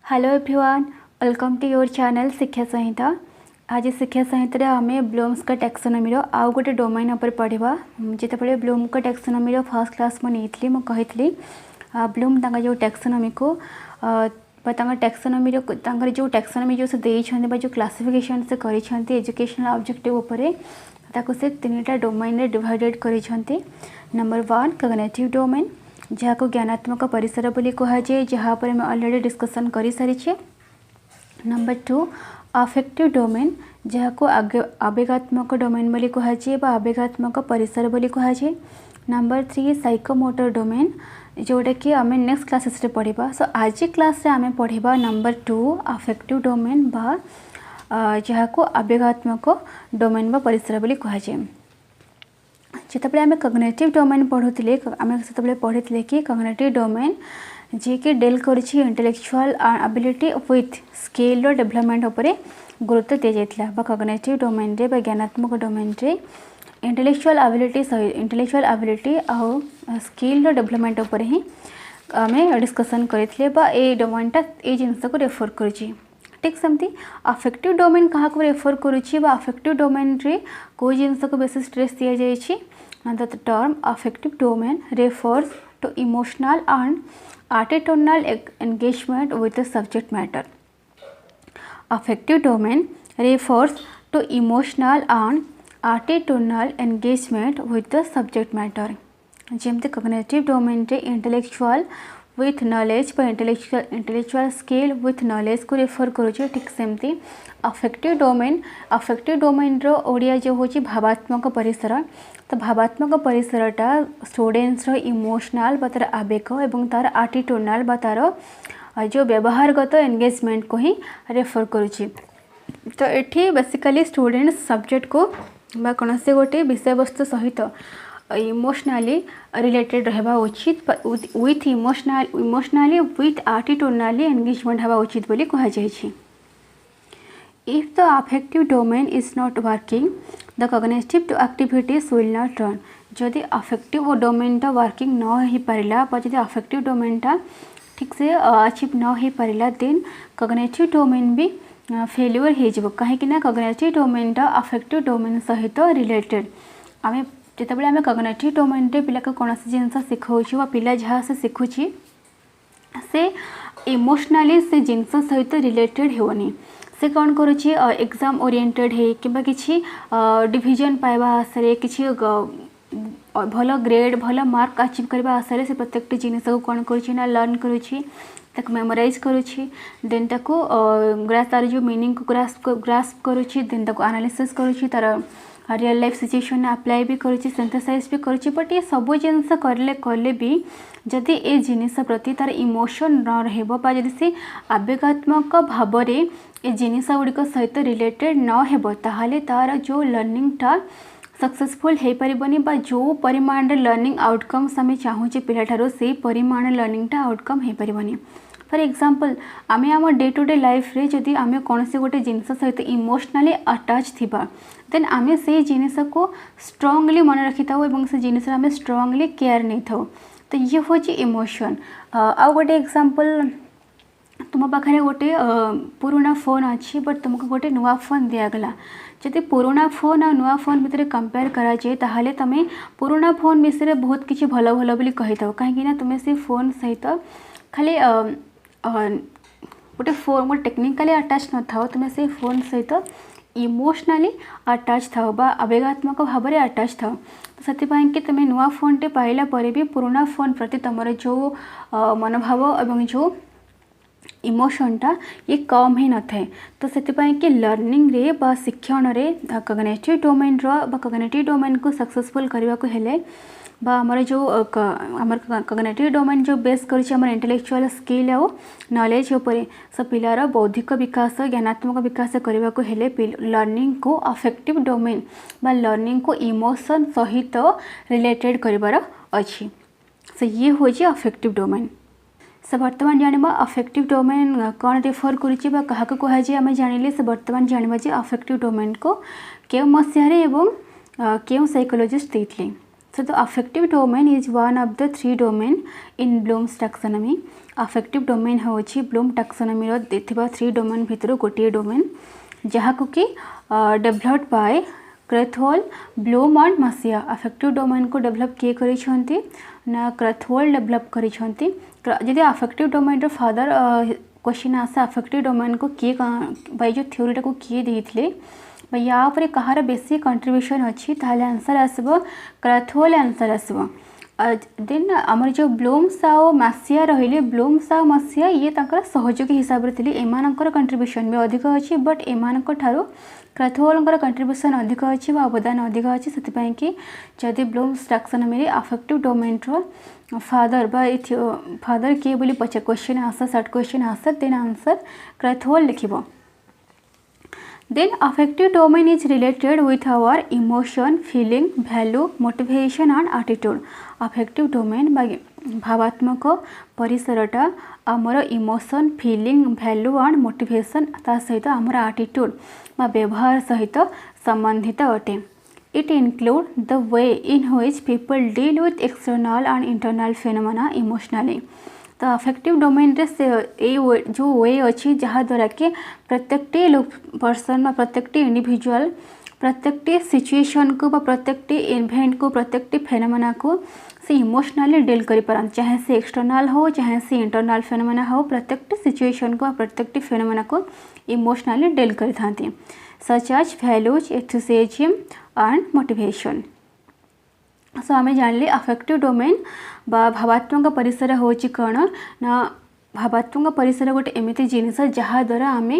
Hello everyone, welcome to your channel Shiksha Sanhita. आज शिक्षा संहिता आम ब्लूम्स का टैक्सोनॉमी आउ गोटे डोमेन उपर पढ़ा। जितेबाला ब्लूम का टैक्सोनॉमी फर्स्ट क्लास मुझे कही ब्लूम जो टैक्सोनॉमी को टैक्सोनॉमी जो टैक्सोनॉमी जो से देते जो क्लासिफिकेशन से कर एजुकेशनल ऑब्जेक्टिव उपरे ताको से तीनटा डोमेन रे डिवाइडेड करिसेंती। नंबर 1 कॉग्निटिव डोमेन जहाँ को ज्ञानात्मक परिसर बोली कहुए, जहाँ पर मैं ऑलरेडी डिस्कशन कर सारी। नंबर 2 अफेक्टिव डोमेन जहाँ को आवेगात्मक डोमेन बोली कहुए बा आवेगात्मक परिसर बोली कहुए। नंबर 3 साइकोमोटर डोमेन जोटा कि आम नेक्स्ट क्लासेस रे पढ़ा। सो आज क्लास रे आम पढ़ा नंबर 2 अफेक्टिव डोमेन बा जहाँ को आवेगात्मक डोमेन बा परिसर बोली कहुए। जितेबाला आम कॉग्निटिव डोमेन पढ़ुले आम से पढ़ी कि कॉग्निटिव डोमेन जी कि डेल करिछि इंटेलेक्चुअल एबिलिटी विथ स्किल रो डेवलपमेंट उपरे गुरुत्व दि जाइथिला। कॉग्निटिव डोमेन रे बा ज्ञानात्मक डोमेन रे इंटेलेक्चुअल एबिलिटी आउ स्किल रो डेवलपमेंट उपरे ही आम डिस्कसन करथिले बा ए डोमेनटा ए जिनस को रेफर करिछि। ठीक सेमती अफेक्टिव डोमेन क्या रेफर करुच्ची अफेक्टिव डोमेन रे को जिनस को बेसी स्ट्रेस दि जाइछि। The term affective domain refers to emotional and attitudinal engagement with the subject matter. Affective domain refers to emotional and attitudinal engagement with the subject matter. जमती कॉग्निटिव डोमेन रे intellectual with knowledge पर intellectual skill with knowledge को refer करुचे। ठीक सेमती affective domain रो ओडिया जो होची भावात्मक परिसर। तो भावात्मक परिसरटा स्टूडेंट्स रो इमोशनल बा तार आवेग एवं तार एटिट्यूडनल बा तार जो व्यवहारगत एंगेजमेंट को ही रेफर करुची। तो ये बेसिकली स्टूडेंट्स सब्जेक्ट को बा कौन से गोटे विषय वस्तु सहित इमोशनली रिलेटेड रहा उचित with emotionally with attitudinally engagement हवा उचित बोली कहुई। If the affective domain is not working the cognitive activities will not run. जदि अफेक्टिव डोमेनटा वर्किंग न हो पारा जदि अफेक्टिव डोमेनटा ठीक से अचीव न हो पारा देन कॉग्निटिव डोमेन भी फेल्यूर हो कहीं कॉग्निटिव डोमेनटा अफेक्टिव डोमेन सहित रिलेटेड। आम जितेबाला आम कॉग्निटिव डोमेन रे पिला को कौन जिन शिखाऊँ पिला जहाँ से शिखुची से इमोशनली से जिनस सहित रिलेटेड होनी। से कौन करुच्ची एग्जाम ओरिएंटेड है कि किसी डिविजन पाइबा आशा किसी भल ग्रेड भल मार्क अचीव करने आशा से प्रत्येक जिनस को कौन करुच्ची लर्न करुच्ची मेमोराइज करुच्ची देन ताको तार जो मीनिंग को ग्रास्प करुच्ची देन ताको एनालिसिस करुच्ची तार रियल लाइफ सिचुएशन अप्लाई भी करुच्ची सिंथेसाइज भी करुच्ची। बट ये सब जिनस कले भी जदि ए जिनिस प्रति तार इमोशन न रहबो बा जदि से आवेगात्मक भाव रे ए जिनिस गुड़िक सहित रिलेटेड न हेबो ताहाले तार जो लर्निंगटा सक्सेसफुल हो पारिबनी बा जो परिमाण लर्निंग आउटकम्स आम चाहूचे पिलाठारो से परिमाण लर्निंगटा आउटकम हो पारिबनी। फॉर एग्जांपल आम आम डे टू डे लाइफ रे जदि आम कौन से गोटे जिनस सहित इमोशनली अटैच थिबा देन आम से जिनिस को स्ट्रांगली मन रखी था और से जिनिस आम स्ट्रांगली केयर नहीं था। तो ये हूँ इमोशन। आउ गोटे एग्जांपल तुम पाखे गोटे पुराना फोन अच्छी बट तुमको गोटे नुआ फोन दिगला। जदि पुराना फोन और नुआ फोन भितर कंपेयर कराए ताहले तमें पुराना फोन विषय बहुत किसी भल भल बोली कही था कहीं तुम्हें से फोन सहित खाली गोटे फोन गोटे टेक्निकली अटैच न था तुम्हें से फोन सहित इमोशनली अटैच था बा आवेगात्मक भाव में अटैच था। तो से कि तुम्हें नुआ फोन टे पाइला परे भी पुराना फोन प्रति तुम जो मनोभाव एवं जो इमोशनटा ये कम ही न थाए। तो से कि लर्निंग रे बा शिक्षण रे कॉग्निटिव डोमेन कॉग्निटिव डोमेन को सक्सेसफुल करने को हेले बा आमर जो आमर कॉग्निटिव डोमेन जो बेस करिछि आमर इंटेलेक्चुअल स्किल और नॉलेज उपरे सो पिलार बौद्धिक विकास ज्ञानात्मक विकास करने को हेले लर्निंग को अफेक्टिव डोमेन बा लर्निंग को इमोशन सहित रिलेटेड करिवार अछि। सो ये हूँ अफेक्टिव डोमेन। से बर्तमान जाना अफेक्टिव डोमेन कौन रेफर करुच्ची क्या कहुए आम जानिले से बर्तमान जाना जे अफेक्टिव डोमेन को क्यों मसीह एवं क्यों साइकोलोजिस्ट देते। So the affective domain is one of the three domain in Bloom's taxonomy. Affective domain होची ब्लूम taxonomy रो देथिबा थ्री डोमेन भितर गोटे डोमेन जहाँ को कि developed by Krathwohl, Bloom and Masia. Affective domain को डेवलप किए करिसंती ना क्रेथहोल डेवलप करिसंती। जदि अफेक्टिव डोमेन रो फादर क्वेश्चन आसे अफेक्टिव डोमेन को किए बाय जो थ्योरीटा को किए देथिले या पर कहार बेसी कंट्रीब्यूशन अच्छी ताले आंसर आसबो क्रेथहोल आंसर आसबो। देन आमर जो ब्लूम्स आउ मासिया रहिले ब्लूम्स आउ मासिया ये ताकर सहयोगी हिसाब रे थिले एमानकर कंट्रीब्यूशन भी अधिक अछि बट एमानकर ठारो क्रेथहोलकर कंट्रीब्यूशन अधिक अछि बा अवदान अधिक अछि सेति पय कि जदि ब्लूम्स टैक्सोनॉमी रे अफेक्टिव डोमेन रो फादर बा फादर के बोली पचे question answer short question answer then answer Krathwohl लिखिबो। Then affective domain is related with our emotion, feeling, value, motivation and attitude. Affective domain भावात्मक परिसरटा आमर emotion, feeling, value and motivation ता सहित आमर एटीट्यूड बा व्यवहार सहित संबंधित अटे। It include the way in which people deal with external and internal phenomena emotionally. तो अफेक्टिव डोमेन रे जो वे अच्छी जहाँ द्वारा कि प्रत्येक पर्सन प्रत्येक इंडिविजुअल प्रत्येक सिचुएशन को प्रत्येक इवेंट को प्रत्येक फेनोमेना को से इमोशनली डील कर पारन चाहे से एक्सटर्नल हो चाहे से इंटरनल फेनोमेना हो प्रत्येक सिचुएशन को प्रत्येक फेनोमेना को इमोशनली डील कर थांती such as values enthusiasm and motivation. So आम जान अफेक्टिव डोमेन बा भावात्मक परिसर होची कौन ना भावात्मक परिसर गोटे एमती जिनिस जहाँ द्वारा आम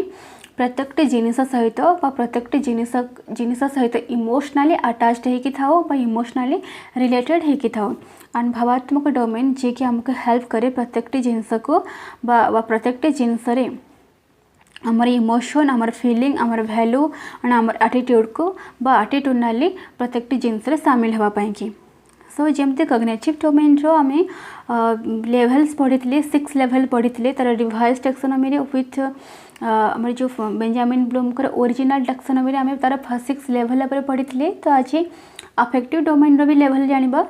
प्रत्येक जिनिस सहित प्रत्येक जिनिस सहित इमोशनली अटैच्ड होकी थाओ इमोशनली रिलेटेड होकी थाओ एंड भावात्मक डोमेन जी कि आमको हेल्प करे प्रत्येक जिनिस को प्रत्येक जिनिस रे आमर इमोशन आमर फीलिंग आमर वैल्यू एंड आमर एटीट्यूड को एटीट्यूडनाली प्रत्येक जिनिस रे शामिल होगापाई कि सो जमती कग्निटिव डोमेन रो आम लेवल्स पढ़ी 6 लेवल पढ़ी तार रिवाइज टैक्सोनॉमी रे विथ आमर जो बेंजामिन ब्लूम कर ओरिजिनल टैक्सोनॉमी रे आम तार 6 लेवल पर पढ़ी तो आज अफेक्टिव डोमेन रो भी लेवल जानिबा।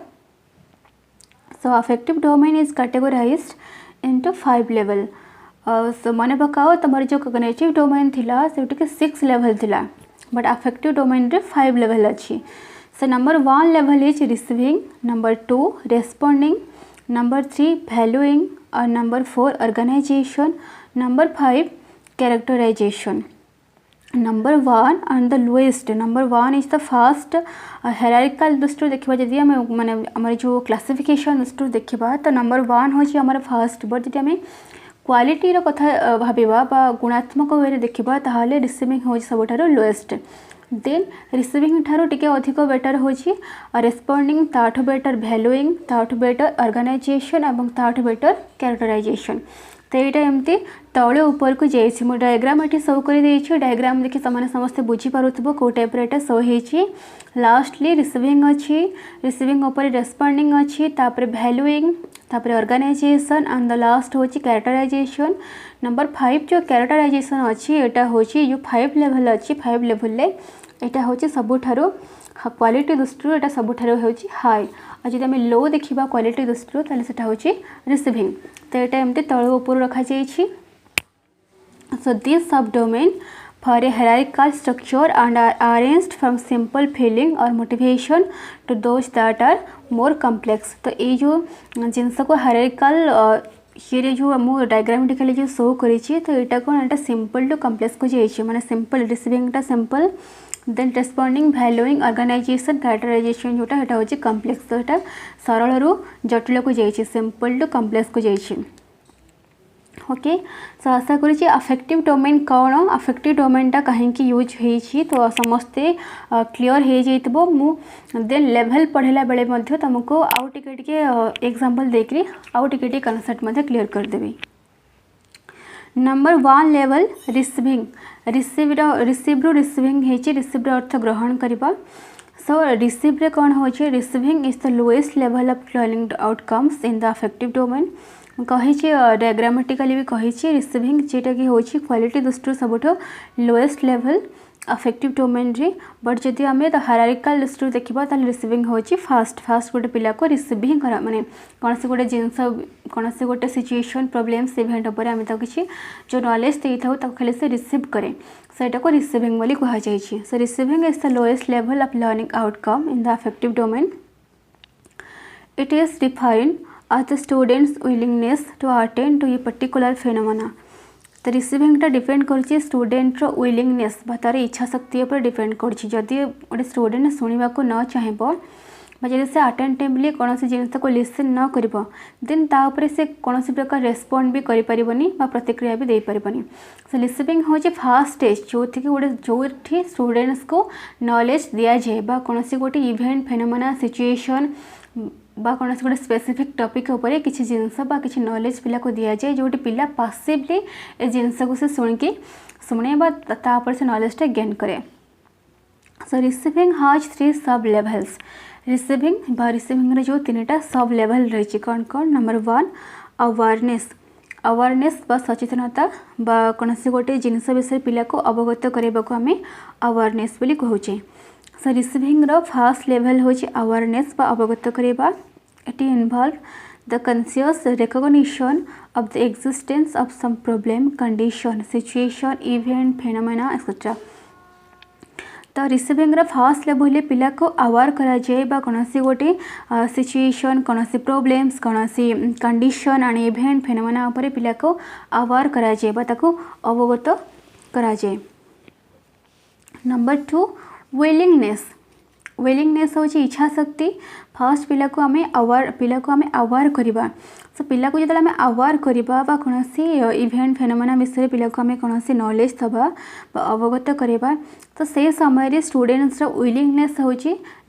So affective domain is categorised into 5 level. So मन पकाओ तुम जो कग्निटिव डोमेन थिला से 6 लेवल थिला बट अफेक्टिव डोमेन रे 5 लेवल अच्छी। So number 1 level is receiving, number 2 responding, number 3 valuing, and number 4 organization, number 5 characterization. Number 1 and the lowest, number 1 is the first hierarchical दृष्टि देखा जदि आम माने आम जो क्लासिफिकेशन दृष्टि देखा तो नंबर 1 हूँ आम फर्स्ट बट जब आम क्वालिटी कथा भाविबा बा गुणात्मक वे देखा ताहले रिसीविंग हूँ सबुठार लोएस्ट। देन रिसीविंग ठारो टिके अधिक बेटर होची रेस्पोंडिंग ताठो बेटर वैल्यूइंग ताठो बेटर ऑर्गेनाइजेशन एवं ताठो बेटर कैरेक्टराइजेशन। तो यहाँ एमती तले ऊपर को जाइए मो डायग्राम ये शो कर डायग्राम देखिए समस्ते बुझीपारुव कौ टाइप यहाँ शो होती लास्टली रिसीविंग अच्छी रिसीविंग उपर रेस्पोंडिंग अच्छी तापर वैल्यूइंग तापर ऑर्गेनाइजेशन एंड द लास्ट हूँ कैरेक्टराइजेशन। नंबर 5 जो कैरेक्टराइजेशन अच्छी यहाँ हूँ जो 5 लेवल अच्छी 5 लेवल यहाँ हूँ सबुठारो क्वालिटी दृष्टि यहाँ सबुठारो हूँ हाई और जब आम लो देखा क्वालिटी दृष्टि ताले सेटा हूँ रिसीविंग। तो यहाँ एमती तल ऊपर रखा जाइए। So this sub domain for a hierarchical structure and are arranged from simple feeling और motivation to those that are more complex. तो ये जो जिनस को हायरार्किकल ये जो मो डायग्राम खाली जो शो करी तो यहाँ कौन यहाँ सिंपल टू कॉम्प्लेक्स को जाइए माने सिंपल रिसीविंगटा simple then responding valuing organisation characterisation जोटा यहाँ हूँ कॉम्प्लेक्स। तो यहाँ सरल रू जटिल को जाइए सिंपल टू कॉम्प्लेक्स को जाइए। ओके सो आशा करुँच अफेक्टिव डोमेन कौन अफेक्टिव डोमेनटा कहीं यूज होती तो समस्ते क्लीयर हो जाइए। मु देन लेवल पढ़ला बेले तुमको आउ टिके एग्जांपल देकरी आउ टिके कन्सेप्ट क्लीयर करदेवी। Number 1 level receiving received receiving होची रिसीव्ड अर्थ ग्रहण करबा। सो रिसीव रे कौन होची receiving is the lowest level of learning outcomes in the affective domain कही डायग्रामेटिकली भी कही रिसीविंग जेटा कि होची क्वालिटी दृष्टि सबुठ लोएस्ट लेवल अफेक्टिव डोमेन रे बट जदि आम हायरार्किकल लिस्ट देखा तो रिसीविंग होची फास्ट गोटे पिला को रिसीविंग करा माने कौन से गोटे जिनस कौन से गोटे सिचुएशन प्रोब्लेम्स इवेंट उपर आम किसी जो नॉलेज दे था खाली से रिसीव करे सेटा को रिसीविंग बोली कहा जाए। So receiving is the lowest level of learning outcome in the affective domain. It is defined as the students willingness to attend to a particular phenomena। तो रिसीविंगटा डिपेंड कर स्टूडेंट विलिंगनेस बा तार इच्छा शक्ति पर डिपेंड करछि। जदि गोटे स्टूडेंट शुणा को न चाहेबो जब से अटेंटिवली कौन जिन को लिसन न कर देन तापर से कौन प्रकार रेस्पॉन्ड भी करें प्रतिक्रिया भी दे पारबनी। सो रिसीविंग हूँ फास्ट स्टेज जो थी गोटे जो स्टूडेंट्स को नॉलेज दि जाए कौन गोटे इवेंट फेनोमेना सिचुएशन बा कौन गोटे स्पेसिफिक टॉपिक उपर किसी जिनस कि नॉलेज पिला को दि जाए जो पिला पासिवली ए जिनस को से शुणे तापर से नॉलेजटा गेन करे। सो रिसीविंग हैज 3 सब लेवल्स। रिसीविंग जो 3टा सब लेवल रही कौन कौन। नंबर 1 अवेयरनेस बा सचेतनता बा कौन से गोटे जिनस विषय पिला को अवगत करने को आम अवेयरनेस बोली कहूचे। सो रिसीविंग फास्ट लेवल हूँ अवेयरनेस बा अवगत करवा। It involve the conscious recognition of the existence of some problem condition situation event phenomena etcetera. तो रिसीविंग फास्ट लेवल पिला को अवेयर करा जाए बा कौन सी गोटे सिचुएशन कौन सी प्रॉब्लम्स कौन सी कंडीशन एंड इवेंट फेनोमेना उपर पिला को अवेयर करा जाए बा ताको अवगत करा जाए। नंबर 2 विलिंगनेस हूँ इच्छा शक्ति। फर्स्ट पिला को आम अवेयर करवा। सो पिला को जो आम अवेयर करवा कौन इवेंट फेनोमेना विषय पिला को आम कौन नॉलेज दबा अवगत करवा तो से समय स्टूडेंट्स विलिंगनेस हूँ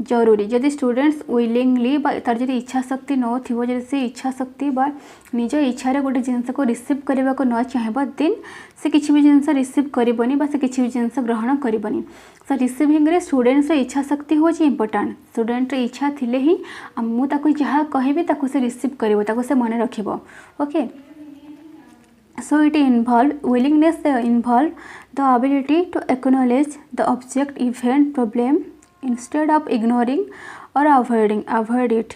जरूरी। जदि स्टूडेंट्स विलिंगली तार जब इच्छा शक्ति नथिबो जदि से इच्छा शक्ति बा निज इच्छा गोटे जिनस को रिसीव करने को न चाहेबा देन से किसी भी जिनस रिसीव करबनी बा से किसी भी जिनस ग्रहण करबनी। सो रिसीविंग रे स्टूडेंट्स इच्छा शक्ति हूँ इम्पोर्टाट। स्टूडेंट इच्छा थिले ही मुझे जहाँ कहबी ताको से रिसीव करिवो ताको से मन रखिबो। Okay so it involve willingness involve the ability to acknowledge the object event problem instead of ignoring और अवॉइड इट।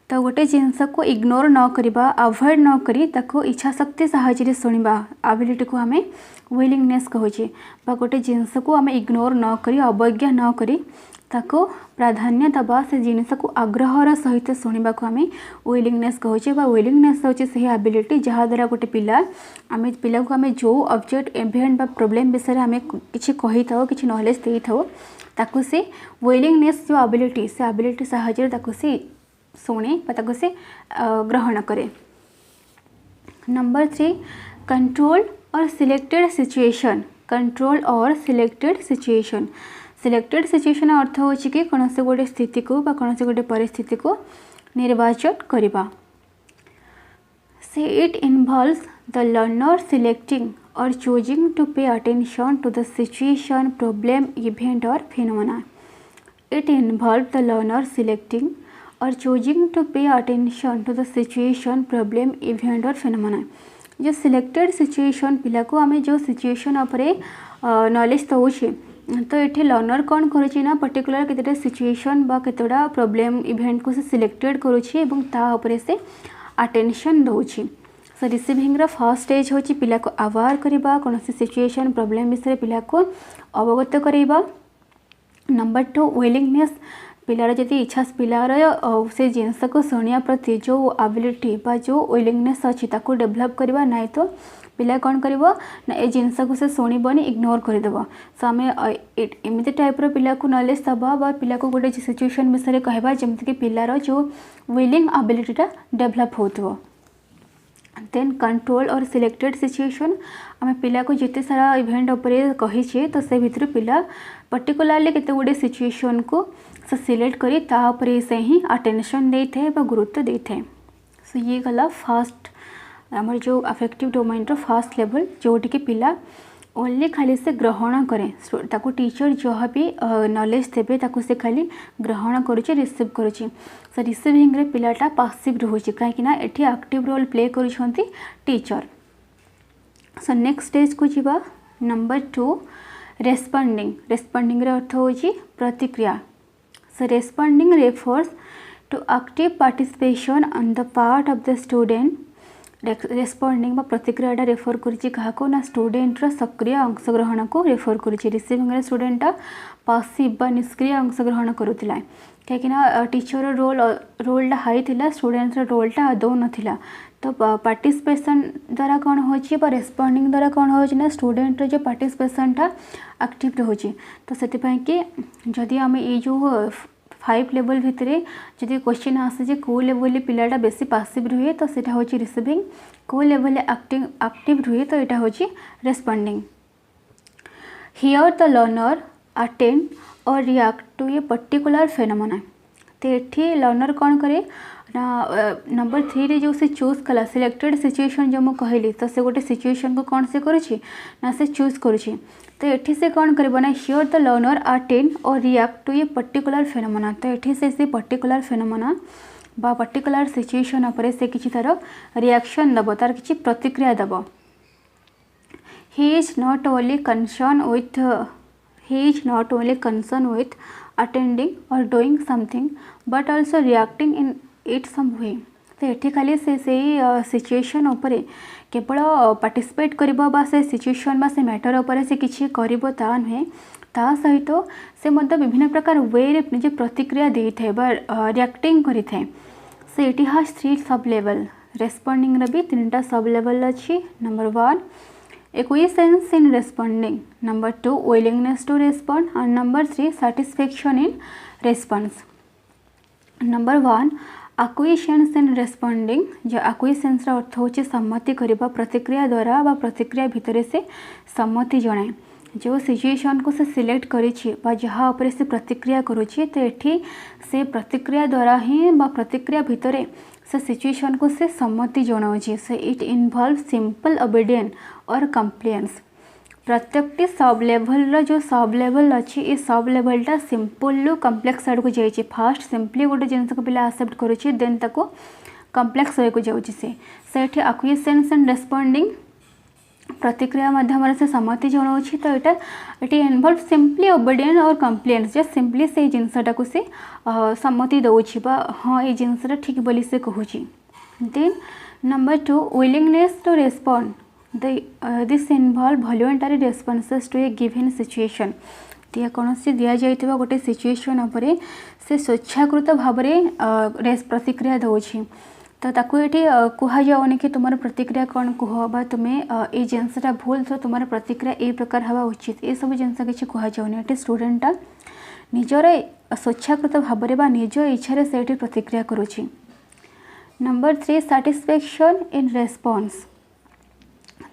तो गोटे जिनस को इग्नोर न करवा अवॉइड न करी ताको इच्छा शक्ति साहाय्य शुणा एबिलिटी को आम विलिंगनेस कहूचे बा गोटे जिनस को आम इग्नोर न करी अवज्ञा न करी ताको प्राधान्य दबा से जिनस को आग्रहर सहित शुणा को आम विलिंगनेस कहूचे बा विलिंगनेस हूँ से एबिलिटी जहाँ द्वारा गोटे पिला को आम जो ऑब्जेक्ट इवेंट बा प्रॉब्लम विषय आम किसी कही था कि नॉलेज दे था ताको से विलिंगनेस जो एबिलिटी से एबिलिटी साहाय्य ताको से शुणे से ग्रहण करे। नंबर 3 कंट्रोल और सिलेक्टेड सिचुएशन। सिलेक्टेड सिचुएशन अर्थ हो कि कौन से गोटे स्थिति को बा कौन से गोटे परिस्थिति को निर्वाचन करवा। से it involves the learner selecting और choosing to pay attention to the situation problem event और phenomena. It involve the learner selecting और choosing to pay attention to the situation problem event और फिनोमेना। जो सिलेक्टेड सिचुएशन पिला को आम जो situation उपरे नॉलेज दौचे तो ये लर्नर कौन करुच्ची ना पर्टिकुलर केतेटा सिचुएशन बा केतेटा प्रॉब्लम इवेंट को से सिलेक्टेड करुच्ची एवं ता उपरे से अटेंशन दौची। सो रिसीविंग फर्स्ट स्टेज हूँ पिला को अवेयर करवा कौन सिचुएशन प्रॉब्लम विषय पिला को अवगत करवा। नंबर 2 विलिंगनेस पिलार जदि इच्छा पिलार से जिनस को शुणा प्रति जो एबिलिटी बा जो विलिंगनेस अच्छी ताको डेभलप करवा नाई तो पिला कौन कर ए जिनस को से शुणबनी इग्नोर करदेव। सो आम एमती टाइप्र पिला को नॉलेज दबा बा पिला को गोटे सिचुएशन विषय कहवा जमीक पिलार जो विलिंग एबिलिटीटा डेभलप हो। देन कंट्रोल और सिलेक्टेड सिचुएशन आम पिला को जिते सारा इवेंट उपरे कहीचे तो से भितर पिला पर्टिकुलरली केते गुडे सिचुएशन को से सिलेक्ट करी ता उपरे से ही अटेंशन दे थे बा गुरुत्व दे थे। सो ये गला फास्ट आमर जो अफेक्टिव डोमेन रो फास्ट लेवल जोटी के पिला ओनली खाली से ग्रहण करें ताको टीचर जहाँ भी नॉलेज देवे ताको से खाली ग्रहण करुचे रिसीव करुचे। सो रिसीविंग रे पिलाटा पासिव रोचे कहीं एठी एक्टिव रोल प्ले करुछंती टीचर। सो नेक्स्ट स्टेज को जीवा। नंबर 2 रेस्पॉन्डिंग रे अर्थ होची प्रतिक्रिया। So responding refers to active participation on the part of the student. Responding प्रतिक्रिया रेफर कर ना स्टूडेंट सक्रिय अंशग्रहण को रेफर कर। रिसीविंग स्टूडेंट पासिव बा निष्क्रिय अंशग्रहण करूला कहीं टीचर रोल हाई थिला, स्टूडेंट रोलटा आदौ नथिला। तो पार्टिसिपेशन द्वारा कौन हो रेस्पॉन्डिंग द्वारा कौन हो स्टूडेंट जो पार्टिसिपेशनटा एक्टिव रोचे। तो से कि जदि आम ये जो 5 लेवल भितर जदि क्वेश्चन आसे कौ लेवल पिलाटा बेसी पासिव रुहे तो सेटा हो रिसीविंग, कौ लेवल एक्टिव रुहे तो यहाँ हो responding. Here the learner attend और react to a particular phenomena. तो ये लर्नर कौन करे ना नंबर 3 रे जो से चूज कला सिलेक्टेड सिचुएशन जो मुझे कहली तो से गोटे सिचुएशन को कौन से करुछि ना से चूज करुछि। तो ये से कौन कर ना हियर द लर्नर अटेंड और react to a particular phenomena. तो ये से पर्टिकुलर फेनोमेना बा पर्टिकुलर सिचुएशन उपरे से किछि तार रिएक्शन दब, तार किछि प्रतिक्रिया दब। He is not only concern with attending और doing something but also reacting in it some way. तो ये खाली से सिचुएशन उपरे केवल पार्टिसिपेट करिबो बा से सिचुएशन बा से मैटर उपरे से किछि करिबो ता नुहे, ता सहित से मध्य विभिन्न प्रकार वे रे निजे प्रतिक्रिया देई थे बा रिएक्टिंग करि थे। So it has 3 sub level. Responding रे भी 3टा सब लेवल अछि। Number 1 acquiescence in responding, number 2 willingness to respond, and number 3 satisfaction in response. number 1 acquiescence in responding। जो acquiescence अर्थ होची सम्मति करिबा प्रतिक्रिया द्वारा बा प्रतिक्रिया भितर से सम्मति जणाए। जो सिचुएशन को से सिलेक्ट करिछि बा जहाँ उपरे से प्रतिक्रिया करुछि तो एठी से प्रतिक्रिया द्वारा ही बा प्रतिक्रिया भितर से सिचुएशन को से सम्मति जनाऊँगी। से इट इनवॉल्व सिंपल ओबीडियंस और कंप्लायंस। प्रत्येक सब लेवल जो सब लेवल अच्छी ये सब लेवलटा सिंपल कम्प्लेक्स आड़ को जाइए। फास्ट सिंपली गोटे जिनस को पिला एक्सेप्ट करुच्छे देन ताको कम्प्लेक्स वे को जाऊँगी। से एक्विएसेंस एंड रेस्पॉन्डिंग प्रतिक्रिया माध्यम से सम्मति जनाऊँगी। तो ये इनवॉल्व सिंपली ओबीडियंस और कंप्लायंस जस्ट सिंपली से जिनसटा को से सम्मति दौची बा हाँ ये जिनसटा ठीक बोली से कहूँ। Then number 2 willingness to respond. This involve voluntary responses to a given situation. दिया कौन से दि जाइथिबा गोटे सिचुएशन उपरे से स्वेच्छाकृत भाव में प्रतिक्रिया दौची। तो ताकू ये कह जाऊनी कि तुम प्रतिक्रिया कौन कह बा तुम्हें ये जिनसटा भूल तो तुम प्रतिक्रिया ये प्रकार हवा उचित ये सब जिनस किसी कह जाऊनी। ये स्टूडेंटा निजर स्वेच्छाकृत भाव में निज इच्छा से प्रतिक्रिया करुच्ची। Number 3 satisfaction in response.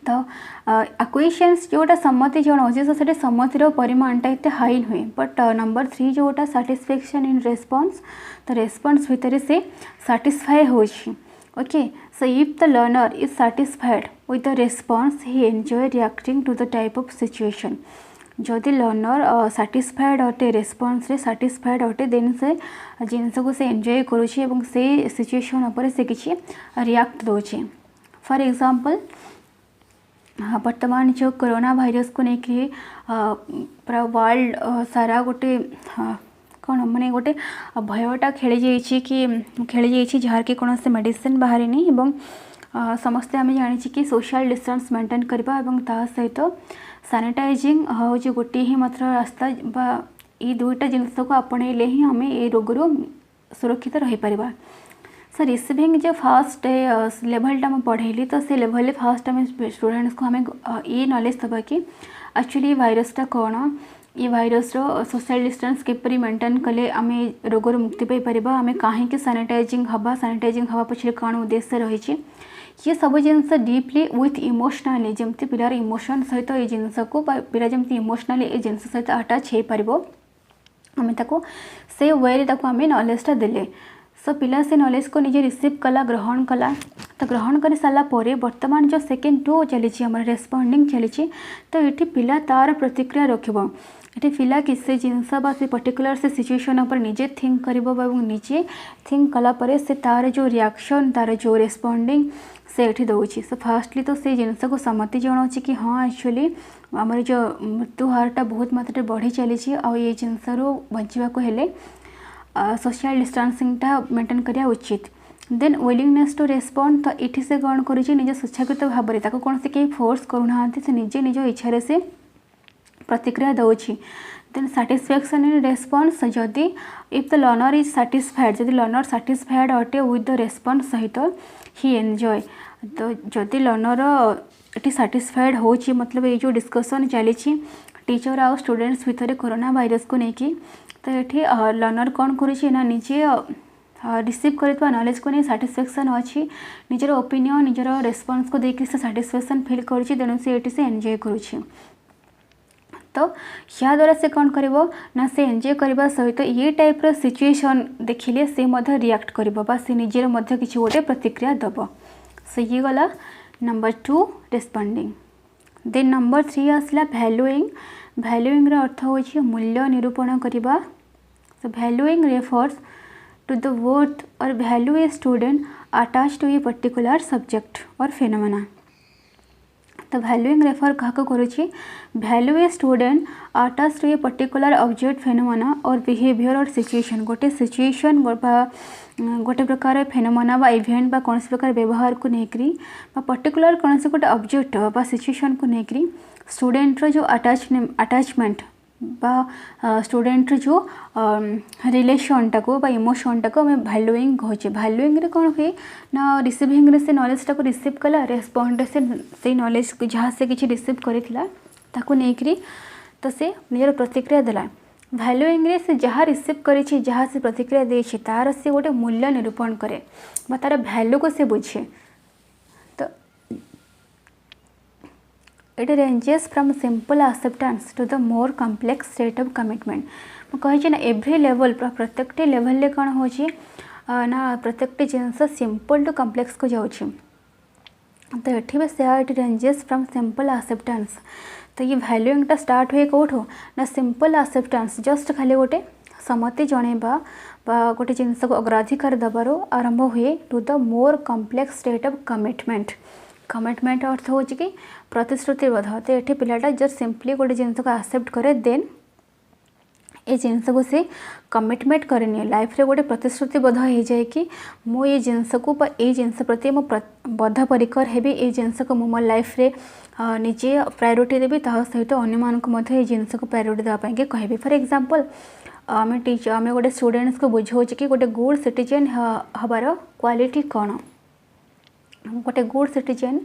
तो एक्विएसेंस जोटा सम्मति जनाऊँगी तो से सम्मतिर परिमाणटा एत हाई नुहे। बट नंबर 3 जोटा सैटिस्फैक्शन इन रेस्पॉन्स तो रेस्पॉन्स भितर से सैटिस्फाई होची। Okay so if the learner is satisfied with the response he enjoy reacting to the type of situation. जदि लर्नर सैटिस्फाइड अटे रेस्पॉन्स रे सैटिस्फाइड अटे देन से जिनस को से एंजॉय करुच्छे और से सिचुएशन उपर से किसी रिएक्ट दौचे। फॉर एग्जांपल वर्तमान जो कोरोना वायरस को लेकिन पूरा वर्ल्ड सारा गोटे कौन माने गोटे भयटा खेली जाइए जार कि कौन से मेडिसिन बाहरी एवं समस्ते आम जानी कि सोशल डिस्टेंस मेंटेन करवा और ता सहित सैनिटाइजिंग हूँ गोटे ही मात्र रास्ता बा ये 2टा जिनस को आपणेले ही आम ये रोगर सुरक्षित रही पारिबा। सर रिसीविंग जो फास्ट लेवलटा मैं पढ़ेली तो से लेवल फास्ट आम स्टूडेंट्स को हमें ये नॉलेज दबा कि एक्चुअली वायरसटा कौन ये virus social distance capri maintain कले आम रोगर मुक्ति पाई आम कहीं सैनिटाइजिंग हवा पछे कौन उद्देश्य रही ये सब जिनस डीपली विथ इमोशनाली जमती पिलार इमोशन सहित ये जिनस को पिला जमती इमोशनाली ये जिनस सहित अटैच हो पार आम से वे आम नॉलेजटा देले। सो पिला से नॉलेज को निजे रिसीव कला ग्रहण कला। तो ग्रहण कर सारापर वर्तमान जो सेकेंड 2 चली रेस्पॉन्डिंग चली तो ये पिला तार प्रतिक्रिया रखिब ये पिला कि से जिनस बा से पर्टिकुलर से सिचुएशन उपर निजे थिंक करिबो एवं निजे थिंक कला परे से तार जो रिएक्शन तार जो रेस्पोंडिंग से एठी दउछि। सो फास्टली तो से जिनस को सम्मति जणाउछि कि हाँ एक्चुअली हमर जो मृत्यु हारटा बहुत मात्रा बढ़ी चली आ ये जिनस रो बचिबा को हेले सोशल डिस्टेंसिंगटा मेंटेन करिया उचित। देन विलिंगनेस टू रेस्पॉन्ड तो ये से कौन करुँचे निज स्वेच्छाकृत भाव में कौन से कहीं फोर्स करूना से निजे निज इच्छा से प्रतिक्रिया दौची। देन सैटिस्फैक्शन इन रेस्पॉन्स जदि if the learner is satisfied जदि लर्नर सैटिस्फाइड अटे विथ द रेस्पॉन्स सहित ही एंजॉय तो जदि लर्नर ये सैटिस्फाइड हो मतलब ये जो डिस्कसन चली टीचर आउ स्टूडेंट्स भितर कोरोना वायरस को लेकिन तो ये लर्नर कौन करुँचे ना निजे रिसीव करता नॉलेज को नहीं सैटिस्फैक्शन अच्छी निजर ओपिनियन निजर रेस्पॉन्स को देखिए से सैटिस्फैक्शन फील करुँची तेणु से ये एंजॉय करुँची। तो या द्वारा से कौन करिवो ना से एंजॉय करबा सहित ये टाइप रो सिचुएशन देखिले से मध्य रिएक्ट करिवो बा से निजर मध्य किछि गोटे प्रतिक्रिया दबो। सो ये गला नंबर 2 रेस्पोंडिंग। देन नंबर 3 आसला वैल्यूइंग। वैल्यूइंग रो अर्थ होछि मूल्य निरूपण करिबा। So valuing refers to the worth or value a student attached to a particular subject or phenomena। तो वैल्यूइंग रेफर क्या करुँची value a student attached to a particular object phenomena और behaviour और situation गोटे सिचुएशन गोटे प्रकार phenomena बा event बा कौन प्रकार व्यवहार को लेकरी पर्टिकुलर कौन से गोटे ऑब्जेक्ट बा सिचुएशन को लेकरी स्टूडेंट जो अटैचमेंट बा स्टूडेंट जो रिलेशनटा को बा इमोशनटा को आम वैल्यूइंग कहे। वैल्यूइंग रे कौन हुए ना रिसीविंग रे से नॉलेज टाको रिसीव कला रेस्पॉन्ड से नॉलेज जहाँ से किसी रिसीव करिथिला ताको नेकरी तो से निजर प्रतिक्रिया देला। वैल्यूइंग रे से जहाँ रिसीव करिछि जहाँ से प्रतिक्रिया देछि तार से गोटे मूल्य निरूपण करे बा तार वैल्यू को से बुझे। It ranges from simple acceptance to the more complex state of commitment। मैं कहे ना एव्री लेवल प्रत्येक लेवल ले कौन हो ना प्रत्येक जिनस सिंपल टू कम्प्लेक्स को जाऊँगी। तो ये भी से it ranges from simple acceptance. तो ये वैल्यूइंगटा स्टार्ट हुए कौटू ना सिंपल एक्सेप्टेंस जस्ट खाली गोटे सम्मति जनइबा गोटे जिनस को अग्राधिकार दबार आरंभ हुए to the more complex state of commitment. Commitment अर्थ हो कि प्रतिश्रुतिबद्ध। तो ये पिलाटा जस्ट सिंपली गोटे जिनस को एक्सेप्ट करे देन ये जिनस को से कमिटमेंट करनी लाइफ रे गोटे प्रतिश्रुतिबद्ध हो जाए कि मो ये जिनस को ये जिनस प्रति मो बद्ध परिकर हेबी ये जिनस को मो लाइफ रे निजे प्रायोरिटी देवी ता सहित अन्य मानक ये जिनस को प्रायोरिटी देवाई कहबी। फॉर एग्जांपल आम टीचर आम गोटे स्टूडेंट्स को बुझाऊँ कि गोटे गुड सिटीजन हबार क्वालिटी कौन गोटे गुड सिटीजन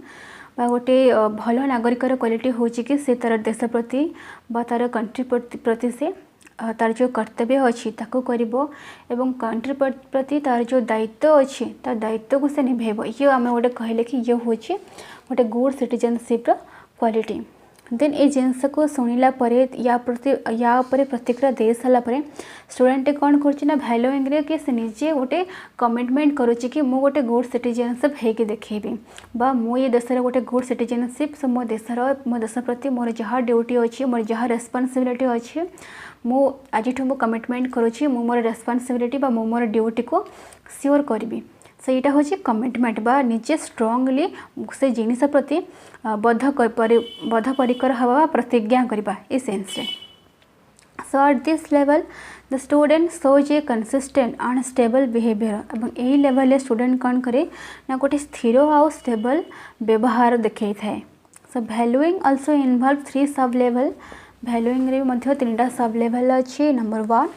बा गोटे भल नागरिकर क्वालिटी हूँ कि से तार देश प्रति बा तार कंट्री प्रति से तार जो कर्तव्य अच्छी ताको करिबो एवं कंट्री प्रति तार जो दायित्व अच्छी तार दायित्व को से निभेब। ये आम गोटे कहले कि ये हूँ गोटे गुड सिटीजनशिप क्वालिटी। देन ये जिनस को शुणिला या प्रतिक्रिया दे सारा स्टूडेंट कौन कर वैल्यूइंग रे कि से निजे गोटे कमिटमेंट करुच्ची कि मु गोटे गुड सिटीजनशिप होगी देखेबी बा मु ये देश गोटे गुड सिटीजनशिप मो देश प्रति मोर जहाँ ड्यूटी अच्छी मोर जहाँ रेस्पॉन्सिबिलिटी अच्छी मु आज कमिटमेंट करुच्ची मु मोर रेस्पॉन्सिबिलिटी बा मु मोर ड्यूटी को सियोर करी। सो यहाँ हूँ कमिटमेंट बा निजे स्ट्रांगली से जिनिस प्रति बद्ध परिकर हवा प्रतिज्ञा करवा ए सेंस रे। So at this level the student shows a consistent and stable behaviour. एवं यही लेवल स्टूडेंट कौन करे ना गोटे स्थिर आउ स्टेबल व्यवहार देखई थाए। सो valuing also involve 3 sub level. Valuing रे मध्य 3टा सब लेवल अच्छी। Number 1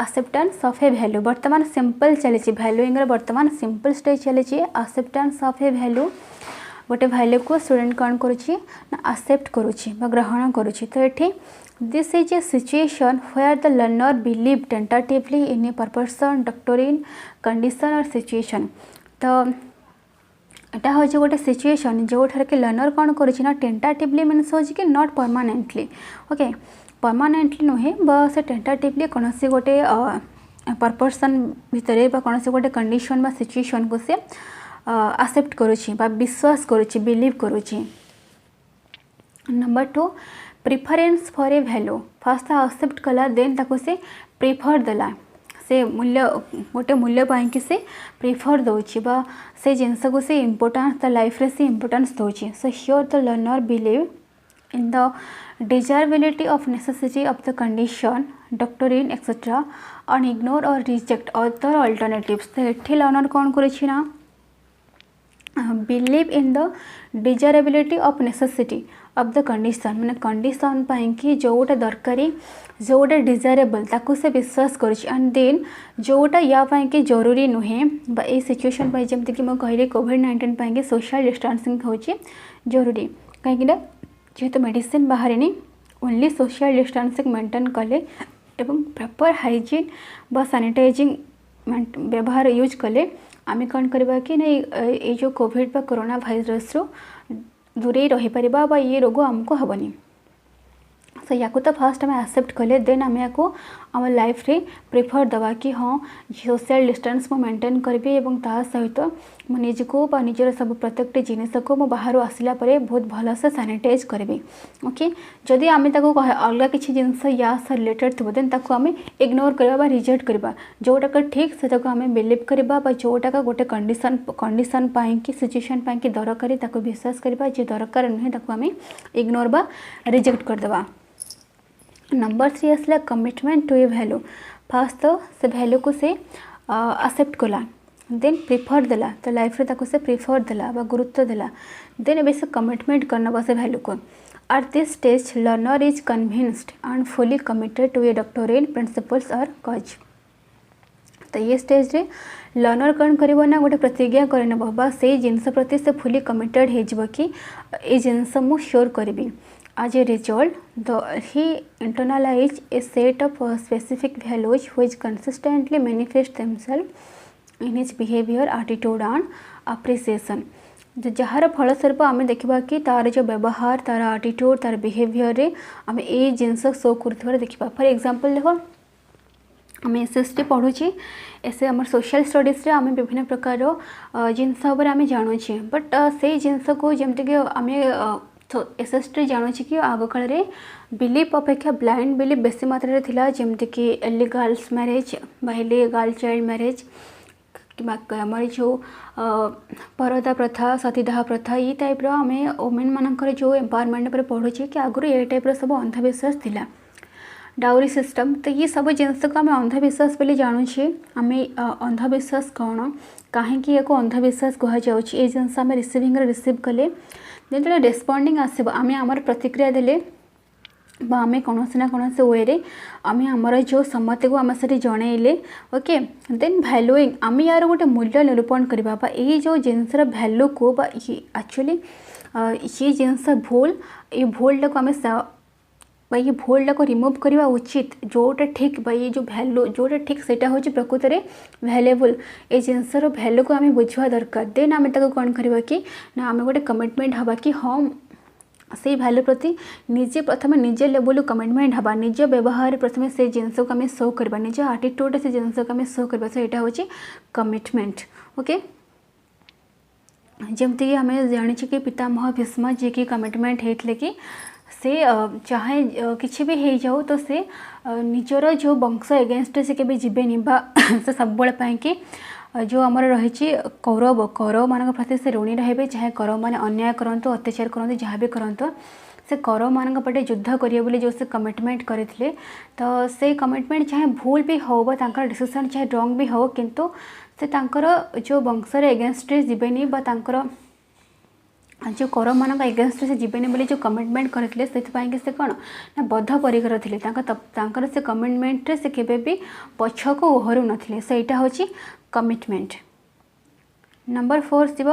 acceptance of a value बर्तमान सिंपल चली वैल्यूइंग रे बर्तमान सिंपल स्टेज चली एक्सेप्टेंस ऑफ ए वैल्यू गोटे वैल्यू को स्टूडेंट कौन करुच्ची ना एक्सेप्ट करुच्ची बा ग्रहण करुच्ची। तो ये this is a situation where the learner believe tentatively in a person doctrine condition और सिचुएशन। तो यहाँ हूँ गोटे सिचुएशन जो कि लर्नर कौन करुच्ची ना टेंटेटिवली मीन्स हो कि नॉट परमानेंटली ओके परमानेंटली नुहे बस टेंटेटिवली कौन से गोटे पर्सन भितर कौन से गोटे कंडीशन बा सिचुएशन को से एक्सेप्ट करुच्ची बा विश्वास करुच्ची बिलीव करुच्ची। Number 2 preference for a value first accept कला देन ताको से प्रिफर देला से मूल्य गोटे मूल्य पाई से प्रिफर दौची बा से जिनस को से इम्पोर्टान्स ता लाइफ रे से इम्पोर्टान्स दौची so here the learner believe in the desirability of necessity of the condition doctrine etc and ignore or reject other alternatives तो एठी लर्नर कौन करेछि ना believe in the desirability of necessity of the condition माने condition पाई कि जोटा दरकारी जोटा desirable ताकू से विश्वास करुछि एंड देन जोटा या पाई कि जरूरी नुहे बा ए सिचुएशन पाई जेमति कि म कहले कोविड-19 पाई कि सोशल डिस्टेंसिंग होछि जरूरी काहे कि जेहेतु मेडिसिन बाहर ओनली सोशल डिस्टेंसिंग मेंटेन कले एवं प्रॉपर हाइजीन बा सैनिटाइजिंग व्यवहार यूज कले आम कौन करवा कि नहीं ये जो कोविड बा कोरोना भाइरस रो दूरे रही परिबा बा ये रोग हमको हबनी सो या तो फास्ट आम एक्सेप्ट कले देन आम या आम लाइफ रे प्रिफर दवा कि हाँ सोशल डिस्टेंस मु मेंटेन करी और ता सहित मो निजको बा निजर सब प्रत्येक जिनिस को मो बाहर आसला परे बहुत भल से सैनिटाइज करी ओके जदि आम अलग किसी जिनस या रिलेटेड थो देन ताको आम इग्नोर करवा रिजेक्ट करवा जोटाक ठीक से आम बिलीव करवा जोटाक गोटे कंडीशन पाई कि सिचुएशन पाई कि दरकारी ताको विश्वास करवा जे दरकार नुहे ताको आम इग्नोर बा रिजेक्ट करदेवा नंबर 3 आसला commitment to a value first तो से वैल्यू को से एक्सेप्ट कला देन प्रिफर देला तो लाइफ रे ताको से प्रिफर देला बा गुरुत्व देला देन ए से कमिटमेंट करना बा से वैल्यू को at this stage learner is convinced and fully committed to a doctoral principles और कज तो ये स्टेज रे लर्नर कौन करिवो ना गोटे प्रतिज्ञा करने बा से जिनस प्रति से फुली कमिटेड हे जिवो कि ए जिनस मु श्योर करबी As a result, he internalized a set of specific values which consistently manifest themselves in his behavior, attitude and appreciation. Jar फलस्वरूप आम देखा कि तार जो व्यवहार तार आटिट्यूड तार बिहेवियर रे आम ए जिनस शो कर देखा फॉर एग्जांपल देखो आम एसएसटी पढ़ुची एस आम सोशल स्टडीज रे आम विभिन्न प्रकार जिनस आम जानूचे बट से जिनस को जमती आम तो एसएसटी जानूँ कि आग काल बिलीफ अपेक्षा ब्लाइंड बिलीफ बेसी मात्रा थिला जेमती कि इलीगल्स मैरेज बा इलीगल चाइल्ड मैरेज कि आमर जो परदा प्रथा सतीदाह प्रथा ये टाइप आम वोमेन मानकर जो एम्पावरमेंट पर पढ़ुचे कि आगुरी ये टाइप सब अंधविश्वास थिला डाउरी सिस्टम तो ये सब जिनस को आम अंधविश्वास बोली जानूचे आम अंधविश्वास कौन कहीं अंधविश्वास कहुच्छे ये जिनस आम रिसीविंग रिसीव कले जो रेस्पॉन्डिंग आसब आम आमर प्रतिक्रिया देले आम कौन ना कौन से वे रे आम आमर जो सम्मति को आम से जनइले ओके देन भैल्यूइंग आम यार गोटे मूल्य निरूपण करवा ये जो जिनसर भैल्यू को एक्चुअली ये जिनस भूल ये भूलटा को आम ये भूलटा को रिमूव करवा उचित जोटा ठीक ये जो भैल्यू जोटा ठीक सेटा हूँ प्रकृत में भैल्युएबल ये जिनसर भैल्यू को आम बुझा दरकार देन आम कौन करवा कि ना आम गोटे कमिटमेंट हवा कि हाँ से भैल्यू प्रति निजे प्रथम निजे लेवल कमिटमेंट हवा निज व्यवहार प्रथम से जिनस को आम शो करवा निज आटिट्यूड से जिनस को आम शो करवा से यहाँ हूँ कमिटमेंट ओके जमती आम जानी कि पितामह भीष्म जी की कमिटमेंट होते कि से चाहे किसी भी हो जाऊ तो से निजर जो वंश एगेन्स्ट से केबे जीवेनि बा से सब बेले कि जो आमर रही कौरव मान प्रति से ऋणी रहे चाहे कौरव मैंने अन्याय करंतु अत्याचार करंतु जहाँ भी करंतु से कौरव मान पटे युद्ध करिए बोली जो से कमिटमेंट करते तो से कमिटमेंट चाहे भूल भी हो डिसीजन चाहे रॉन्ग भी हो किंतु से जो वंशर एगेन्स्ट जीवेनि बा जो कौरव मान एगेन्स्ट से जीवेनि बोली जो कमिटमेंट करते से कौन ना बद्ध परिकर थे से कमिटमेंट से केबे भी पछ को ओहरू नथिले से एटा होची कमिटमेंट नंबर 4 शिव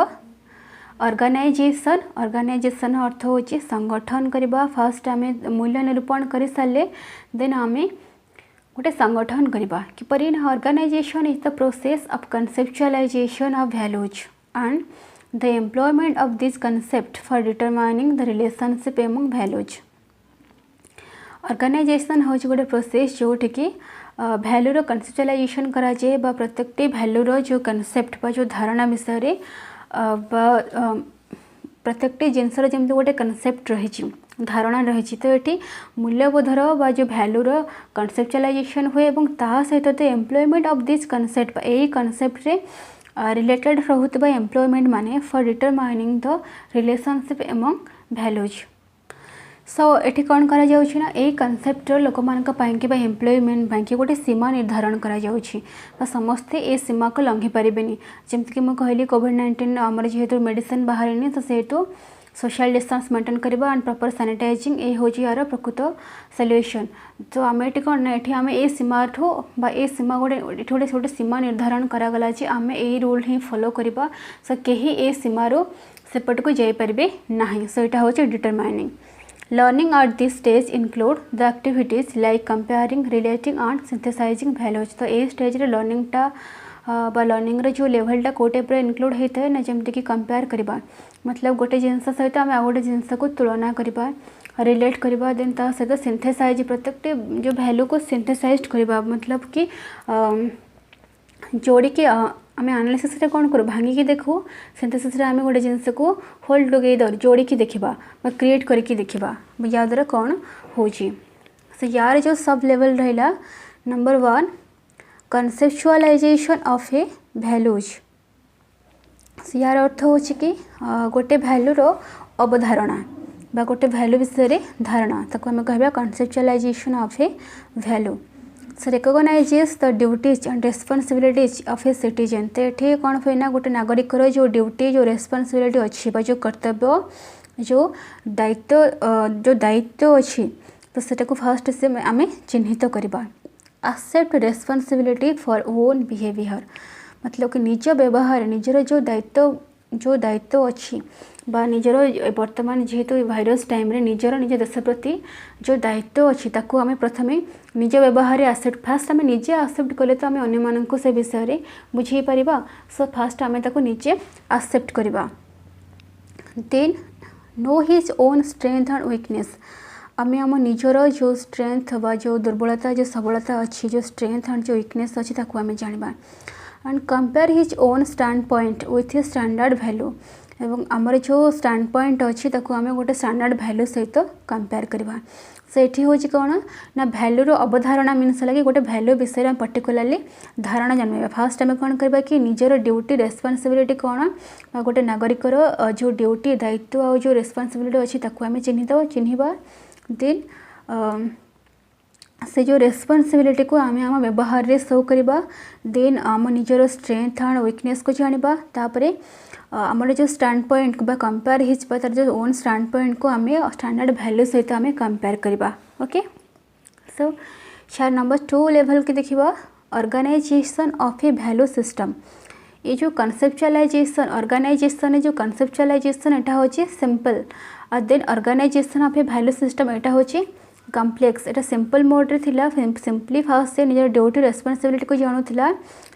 ऑर्गेनाइजेशन अर्थ होची संगठन करबा फास्ट आम मूल्य निरूपण कर सारे देन आम गोटे संगठन करबा किपरि organization is the process of conceptualization of values and the employment of this concept for determining the relationship among values. Organization हूँ गोटे प्रोसेस जोटि कि भैल्यूर कनसेप्चुअलाइजेशन कराए बा प्रत्येक भैल्यूर जो कनसेप्ट बा जो धारणा विषय रे प्रत्येक जिनसर जमी गोटे कनसेप्ट रही धारणा रही तो ये मूल्यबोधर बा जो भैल्यूर कनसेप्चुअलाइजेशन हुए ता सहित तो एम्प्लॉयमेंट ऑफ दिस कनसेप्ट यही कनसेप्ट रे रिलेटेड रोता एम्प्लॉयमेंट माने for determining the relationship among values. सो ये कौन करा जाउछि ना यही कनसेप्ट लोक मानक पाइंकी बा एम्प्लॉयमेंट पाइंकी गोटे सीमा निर्धारण करा जाउछि बा समस्ते ए सीमा को लंघी पारिबेनी। जेमति कि मैं कहली कोविड-19 आमर जेहेतु मेडिसिन बाहरिनी तो सेहेतु सोशल डिस्टेंस मेंटेन करबा एंड प्रॉपर सैनिटाइजिंग ए होछि यार प्रकृत सॉल्यूशन। तो आम ये कौन ना ये आम ए सीमा ठो बा ए सीमा गोटे सीमा निर्धारण करागला जे आम ए रूल ही फॉलो करबा सो केही ए सीमारो सेपट को जाई परिबे नाही। सो एटा होछि determining. Learning at this stage include the activities like comparing, relating and synthesizing values। तो ये स्टेज रे लर्निंग टा बा लर्निंग रे जो लेवल टा को टाइप रे इनक्लूड होता है ना जमती कि कंपेयर करबा मतलब गोटे जिनस सहित आम आ गोटे जिनस को तुलना करबा रिलेट करबा देन ता सहित सिंथेसाइज प्रत्येक जो वैल्यू को सिंथेसाइज करबा मतलब कि जोड़ी के आम एनालिसिस रे कौन करूँ भांगिकी देखू सिंथेसिस रे आम गोटे जिनस को होल्ड टुगेदर जोड़ी देखा क्रिएट करके देखा या द्वारा कौन हो यार जो सब लेवल रहा नंबर 1 कनसेप्चुअलाइजेशन ऑफ ए वैल्यूज। यार अर्थ हो कि गोटे वैल्यूर अवधारणा बा गोटे वैल्यू विषय धारणा ताको आम कहबा conceptualization of a value. So recognizes the duties and responsibilities of a citizen। तो ये कौन हुए ना गोटे नागरिक जो ड्यूटी जो रेस्पॉन्सिबिलिटी अच्छी जो कर्तव्य जो दायित्व अच्छी तो सेटा को फर्स्ट से आम चिन्हित करवा। Accept responsibility for own behaviour मतलब कि निज व्यवहार निजर जो दायित्व अच्छी बा निजर वर्तमान जेहेतु भाइरस टाइम रे निज देश प्रति जो दायित्व अच्छी ताकू आम प्रथमे निज व्यवहार एक्सेप्ट फास्ट आम निजे एक्सेप्ट कले तो आम अन्य से विषय बुझे पारिबा। सो फास्ट आम ताकू निजे एक्सेप्ट करवा। Then know his own strength and weakness आम आम निजर जो स्ट्रेंथ बा जो दुर्बलता जो सबलता अच्छी जो स्ट्रेंथ एंड जो वीकनेस अच्छी ताकू आम जानिबा। And compare his own standpoint with his standard value एवं आमर जो स्टैंड पॉइंट अच्छी ताकू आम गोटे स्टैंडर्ड वैल्यू सहित कंपेयर करवा। सो ये हूँ कौन ना वैल्यूर अवधारणा मीन्स लगे गोटे वैल्यू विषय में पर्टिकुलाली धारणा जन्मेगा। फास्ट आम कौन करवा कि निजर ड्यूटी रेस्पॉन्सिबिलिटी कौन गोटे नागरिकर जो ड्यूटी दायित्व और जो रेस्पॉन्सिबिलिटी अच्छी ताकू आम चिन्हवा। देन से जो रेस्पॉन्सिबिलिटी को आम आम व्यवहार रे शो करवा। देन आम निजर स्ट्रेंथ एंड वीकनेस को जानिबा। तापरे आमर जो स्टैंड पॉइंट बा कंपेयर हिज तार जो ओन स्टैंड पॉइंट को आम स्टैंडर्ड वैल्यू सहित आम कंपेयर करवा। ओके सो 4 नंबर 2 लेवल के देखिबा organization of a value system. ये जो कनसेप्चुअलाइजेशन ऑर्गेनाइजेशन जो कनसेप्चुअलाइजेशन एटा होची सिंपल और then organization of a value system एटा होची कम्प्लेक्स। एटा सिंपल मोड रे थिला सिंपली फास्ट से निज ड्यूटी रेस्पॉन्सिबिलिटी को जानूला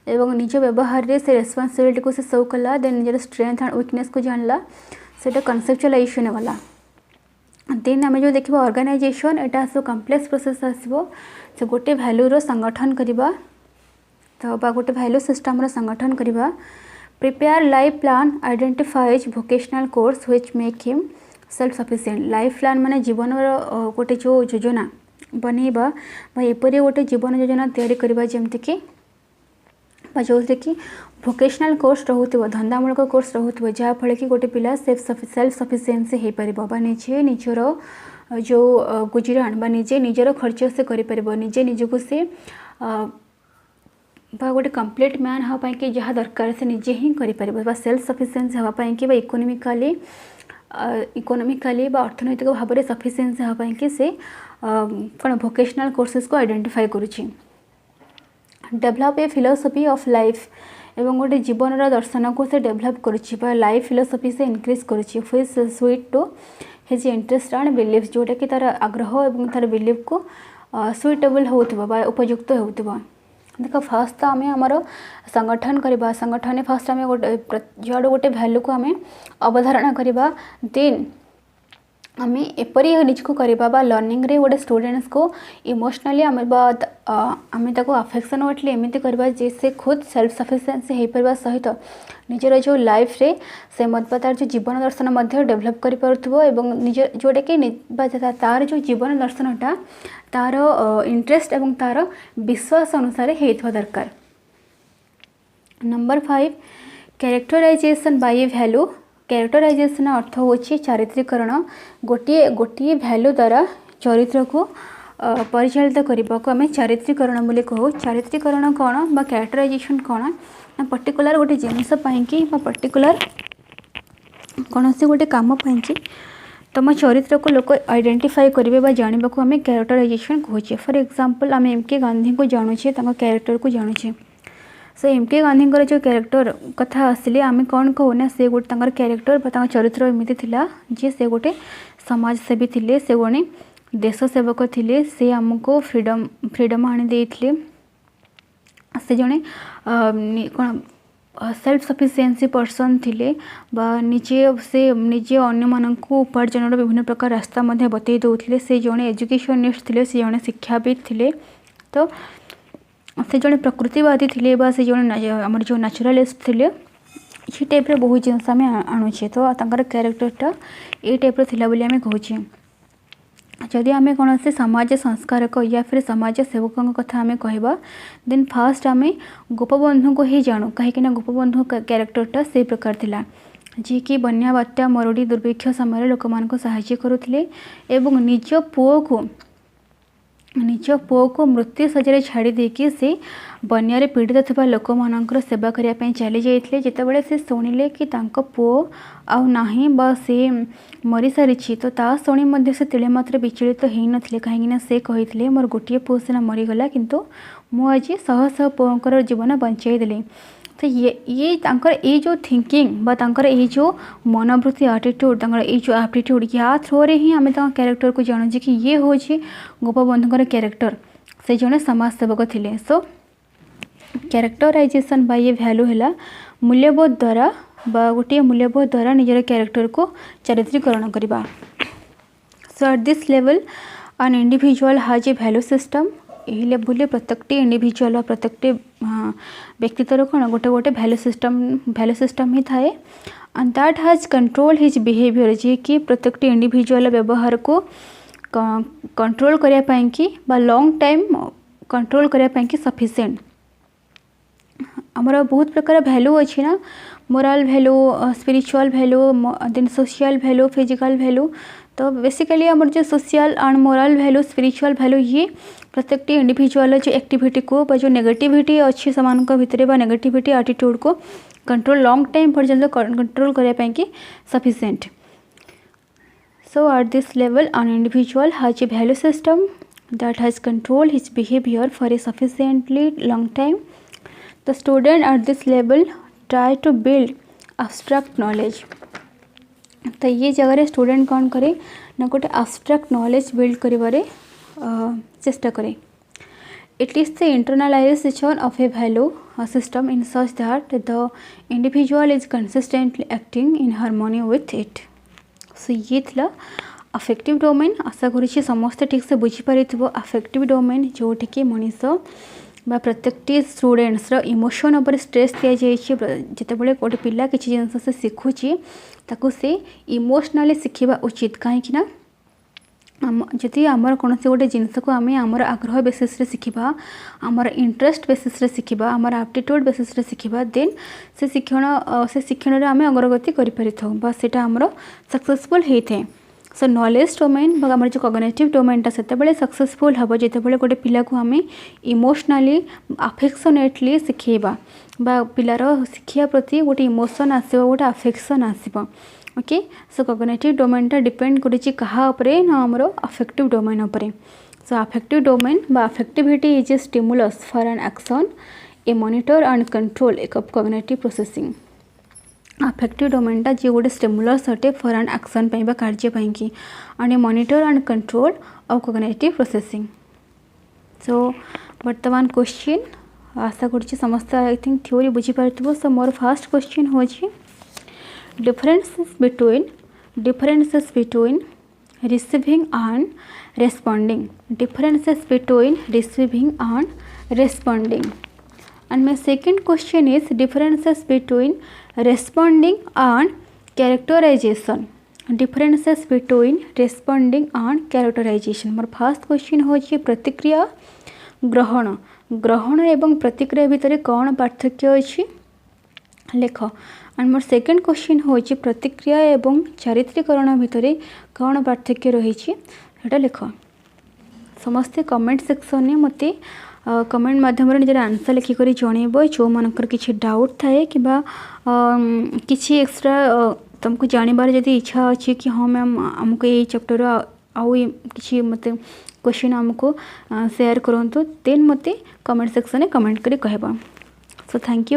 एवं निज व्यवहार रे से रेस्पॉन्सिबिलिटी को से शो कला देन निजर स्ट्रेंथ एंड वीकनेस को जानला सेटा कनसेप्चुअलाइजेशन वाला। देन आम जो देखा ऑर्गेनाइजेशन एटा सब कम्प्लेक्स प्रोसेस आसो से गोटे वैल्यूर संगठन करवा तो बा गोटे वैल्यू सिस्टम संगठन करवा। Prepare life plan identifies vocational course which make him self sufficient. Life plan माने जीवन गोटे जो योजना बनैबा एपरी गोटे जीवन योजना तैयारी करबा जेमति कि जो कि वोकेशनल कोर्स रोथो धंदामूलक कोर्स रोथो जहाँफल कि गोटे पिला सेल्फ सफिशिएंसी हो पार निजे निजर जो गुजरान बा निजे निजर खर्च से कर निजे निजक से गोटे कंप्लीट मैन हाँपाई कि जहाँ दरकार से निजे ही कर सेल्फ सफिशिएंसी हाँपाई कि इकोनोमिकाली अर्थनैतिक भाव में सफिशिएंसी हाँपाई कि से कौन वोकेशनल कोर्सेस को आइडेंटिफाई करुच्ची। Develop a philosophy of life एवं गोटे जीवन दर्शन को से डेभलप करुच्ची लाइफ फिलोसफी से इनक्रीज करुच्ची which suit to his interest and belief जोटा कि तार आग्रह और तार बिलीफ को सुइटेबल होगा उपयुक्त होगा। देख फास्ट तो आम आमर संगठन करवा संगठन फास्ट आम गोटे जो गोटे वैल्यू को आम अवधारणा करवा। देन आम एपरी निजको करवा लर्निंग रे गोटे स्टूडेंट्स को इमोशनली आम अफेक्शनेटली एमती करवा जे से खुद सेल्फ सफिशिएंसी हो पार सहित निजर जो लाइफ रे से तार जो जीवन दर्शन डेभलप कर निज जोटा कि तार जो जीवन दर्शनटा तार इंटरेस्ट एवं तार विश्वास अनुसार हो दरकार। नंबर 5 कैरेक्टराइजेशन बाय ए वैल्यू। कैरेक्टराइजेशन अर्थ होची चारित्रीकरण। गोटे गोटे वैल्यू द्वारा चरित्र को परिचालित करने को आम चारित्रीकरण बोली कहू। चारित्रीकरण कौन बा कैरेक्टराइजेशन कौन ना पर्टिकुलर गोटे जिनस पर्टिकुलर कौन से गोटे कम तुम चरित्र को लोक आइडेंटिफाई करेंगे जानवा को आम कैरेक्टराइजेशन कहूचे। फॉर एग्जांपल आम एम के गांधी को जानुचे कैरेक्टर को जानुचे। सो एम के गांधी जो कैरेक्टर कथा आसिले आम कौन कहूना से गोटे कैरेक्टर चरित्र एमती थिला जे से गोटे समाजसेवी थिले, से गोटे देश सेवक थिले, से आमको फ्रीडम आनी देइथिले, से जने कौन सेल्फ सफिशिएंसी पर्सन थिले बा निजे अन्य मानक उपार्जन विभिन्न प्रकार रास्ता बतई दौले। से जने एजुकेशनिस्ट थिले, से जने शिक्षाविद थिले, तो से जड़े प्रकृतिवादी थिले बा से जड़े आमर जो नेचुरलिस्ट थिले। ये टाइप रे बहुत जिनस आम आणुचे। तो तांकर कैरेक्टरटा ये टाइप रो थिला बोली आम कहूचे। जदि आम कौन से समाज संस्कारक या फिर समाज सेवकों कथा आम कहवा देन फास्ट आम गोपबंधु को ही जानू कहीं गोपबंधु कैरेक्टरटा से प्रकार थिला जी कि बन्या बात्या मरुड़ी दुर्भिक्ष समय लोक मान साहाय्य करुथिले एवं निज पुओ को मृत्यु सज्जा छाड़ी देकी से बन्यारे पीड़ित थिबा लोक मानकर सेवा करिया पई चली जाइथिले। जेतेबेले से सुनिले कि तांको पुओ आउ नाही बा से मरी सारिछि तो ता शुणी मध्य से तिले मात्र विचलित हो नथिले कहीं से कहिथिले मोर गोटिए पुओ सिना मरीगला किंतु मु आज शह शह पुओंकर जीवन बंचाई देली। तो ये तांकर ये जो थिंकिंग बा तांकर ये जो मनोवृत्ति एटीट्यूड तांकर ये जो एप्टीट्यूड या थ्रो रे ही आम कैरेक्टर को जानूचे कि ये हूँ गोपबंधुकर कैरेक्टर से जड़े समाज सेवक थिले। सो कैरेक्टराइजेशन बाय ए वैल्यू है मूल्यबोध द्वारा बा गोटे मूल्यबोध द्वारा निजर कैरेक्टर को चारित्रीकरण करवा। So at this level an individual has a value system. यही लेवल प्रत्येक इंडिविजुअल प्रत्येक व्यक्तित्व कौन गोटे गोटे वैल्यू सिस्टम ही थाए and that has control his behaviour जी कि प्रत्येक इंडिविजुअल व्यवहार को कंट्रोल करने कि लॉन्ग टाइम कंट्रोल करने कि सफिशिएंट। आमर बहुत प्रकार वैल्यू अच्छी ना moral value spiritual value then social value physical value. तो बेसिकली आमर जो social and moral value spiritual value ये प्रत्येक इंडिविजुअल जो एक्टिविटी को जो नेगेटिविटी अच्छी समान भितर नेगेटिविटी एटीट्यूड को कंट्रोल लॉन्ग टाइम पर्यंत कंट्रोल करने कि sufficient. So at this level an individual has a value system that has control his behaviour for a sufficiently long time. The student at this level try to build abstract knowledge. तो ये जगह student कौन करे ना गोटे abstract knowledge build करिवारे चेष्टा करे। It is the internalization of a value system in such that the individual is consistently acting in harmony with it. So ये थिला अफेक्टिव डोमेन। आशा करुँची समस्ते ठीक से बुझीपारी अफेक्टिव डोमेन जोटि कि मनीष बा प्रत्येक स्टूडेंट्स इमोशन उपर स्ट्रेस दि जाइए। जितेबाला गोटे पिला किसी जिनस से शिखुची ताकू से इमोशनली शिखा उचित कहीं जदि आमर कौन से गोटे जिनस को आम आमर आग्रह बेसिस रे शिखा आमर इंटरेस्ट बेसिस रे शिखा आमर एप्टीट्यूड बेसिस रे शिखा देन से शिक्षण रे आम अग्रगति करें सेटा आमर सक्सेसफुल होता है। सो नॉलेज डोमेन आम जो कॉग्निटिव डोमेनटा से सक्सेसफुल हम जितेबाला गोटे पिला को आम इमोशनली अफेक्शनेटली शिखेबा बा पिलार शिक्षा प्रति गोटे इमोशन आसो गोटे अफेक्शन आसो। ओके सो कॉग्निटिव डोमेनटा डिपेंड करुच्ची कहा उपरे ना आमर अफेक्टिव डोमेन उपरे। सो अफेक्टिव डोमेन बा affectivity is a stimulus for an action a monitor and control of cognitive processing. Affective डोमेनटा जी गोटे स्टिमुलस अटे फॉर एन एक्शन बा कार्य कि and a monitor and control of cognitive processing. So वर्तमान क्वेश्चन आशा करुच्ची समस्त आई थिंक थ्योरी बुझीपार। सो मोर फर्स्ट क्वेश्चन हो differences between receiving and responding. Differences between receiving and responding. And my second question is differences between responding and characterization. Differences between responding and characterization. More first question होची प्रतिक्रिया ग्रहण ग्रहण एवं प्रतिक्रिया भितर कौन पार्थक्य अछि लेख. एंड मोर सेकेंड क्वेश्चन होची प्रतिक्रिया एवं चारित्रीकरण भितर कौन पार्थक्य रही लेख. समस्ते कमेंट सेक्शन में मते कमेंट माध्यम निजर आंसर लिखिक जनइब जो मानकर किसी डाउट थाए कि किसी एक्सट्रा तुमको जानवर जदि इच्छा अच्छी कि हाँ मैम आमको ये चैप्टर आउ किसी मत क्वेश्चन आमको शेयर करूँ देन मते कमेंट सेक्शन में कमेंट करी कहबा. So thank you.